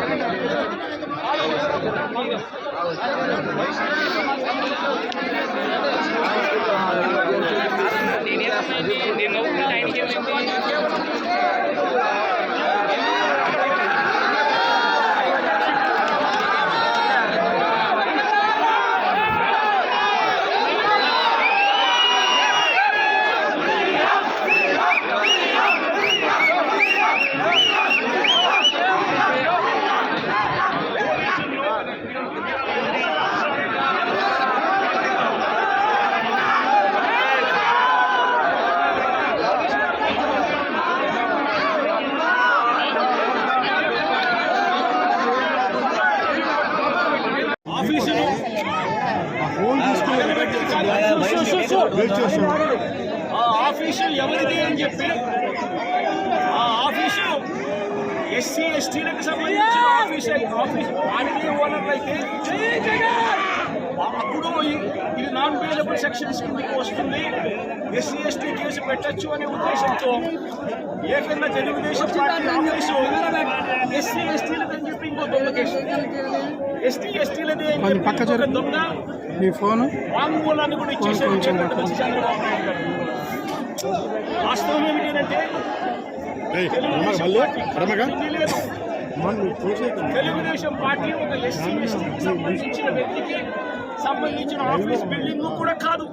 Thank you. Office ఎవరిది అని చెప్పి ఆ ఆఫీసు ఎస్సీ ఎస్టీలకు సంబంధించిన ఆఫీస్ వారిని ఓనర్లు అయితే అప్పుడు ఇది నాన్ బెయిలబుల్ సెక్షన్స్ కిందకి వస్తుంది, ఎస్సీ ఎస్టీ కేసు పెట్టచ్చు అనే ఉద్దేశంతో ఏకంగా తెలుగుదేశం పార్టీ ఆఫీసు ఎస్సీ ఎస్టీలది అని చెప్పి ఇంకో దొంగ కేసు, ఎస్టీ ఎస్టీలది ఒక దొంగ వాంగ్మూలాన్ని కూడా ఇచ్చేసారు చంద్రబాబు నాయుడు గారు. వాస్తవం ఏమిటంటే తెలుగుదేశం పార్టీ ఒక ఎస్సీ ఎస్టీకి సంబంధించిన వ్యక్తికి సంబంధించిన ఆఫీస్ బిల్డింగ్ కూడా కాదు.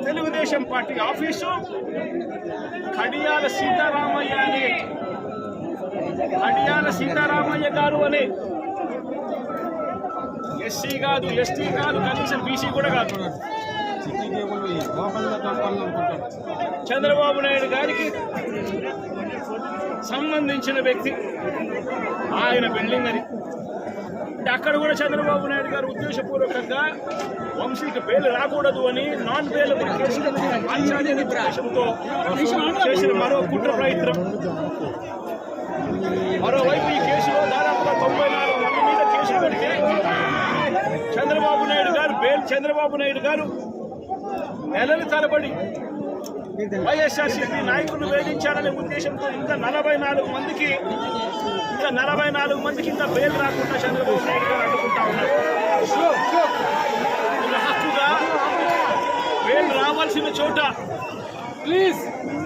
తెలుగుదేశం పార్టీ ఆఫీసు కడియాల సీతారామయ్య గారు అనే ఎస్సీ కాదు, ఎస్టీ కాదు, కనీసం బీసీ కూడా కాదు, చంద్రబాబు నాయుడు గారికి సంబంధించిన వ్యక్తి ఆయన బిల్డింగ్ అని. అక్కడ కూడా చంద్రబాబు నాయుడు గారు ఉద్దేశపూర్వకంగా వంశీకి బెయిల్ రాకూడదు అని నాన్ బెయిలబుల్ కేసులు ఉద్దేశంతో చేసిన మరో కుట్ర ప్రయత్నం. మరోవైపు ఈ కేసులో దాదాపుగా 94 మంది మీద కేసులు పెడితే చంద్రబాబు నాయుడు గారు నెలల తరబడి వైఎస్ఆర్సీపీ నాయకులు వేధించారనే ఉద్దేశంతో ఇంకా 44 మందికి ఇంకా బెయిల్ రాకుండా చంద్రబాబు నాయుడు గారు అడ్డుకుంటా ఉన్నారు. హక్కుగా బెయిల్ రావాల్సిన చోట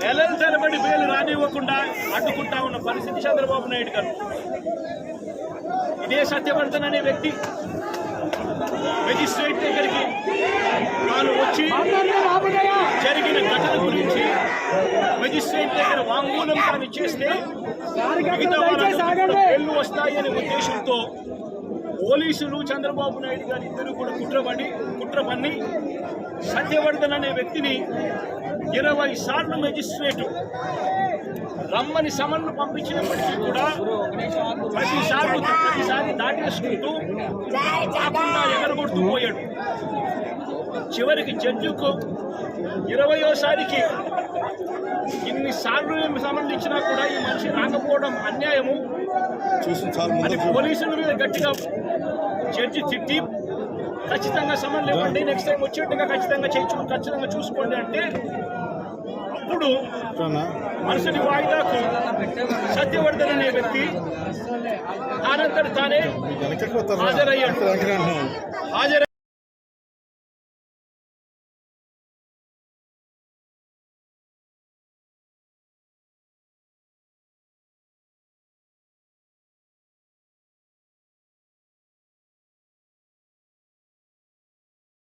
నెలల తరబడి బెయిల్ రానివ్వకుండా అడ్డుకుంటా ఉన్న పరిస్థితి చంద్రబాబు నాయుడు గారు. ఇదే సత్యవర్ధన్ అనే వ్యక్తి మెజిస్ట్రేట్ దగ్గరికి తాను వచ్చి జరిగిన ఘటన గురించి మెజిస్ట్రేట్ దగ్గర వాంగ్మూలం తాను ఇచ్చేస్తే మిగతా బెయిల్లు వస్తాయి అనే ఉద్దేశంతో పోలీసులు చంద్రబాబు నాయుడు గారు ఇద్దరు కూడా కుట్ర పన్ని సత్యవర్ధన్ అనే వ్యక్తిని 20 సార్లు మెజిస్ట్రేటు రమ్మని సమన్లు పంపించినప్పటికీ కూడా ప్రతిసారి దాటేసుకుంటూ కాకుండా ఎగరగొడుతూ పోయాడు. చివరికి జడ్జికు 20వ ఇన్నిసార్లు సమన్లు ఇచ్చినా కూడా ఈ మనిషి రాకపోవడం అన్యాయము అని పోలీసుల మీద గట్టిగా జడ్జి తిట్టి ఖచ్చితంగా సమన్లు ఇవ్వండి, నెక్స్ట్ టైం వచ్చేట్టుగా ఖచ్చితంగా చూసుకోండి అంటే అప్పుడు మరుసటి వాయిదాకు సత్యవర్ధన్ అనే వ్యక్తి తానంతట తానే హాజరయ్యాడు.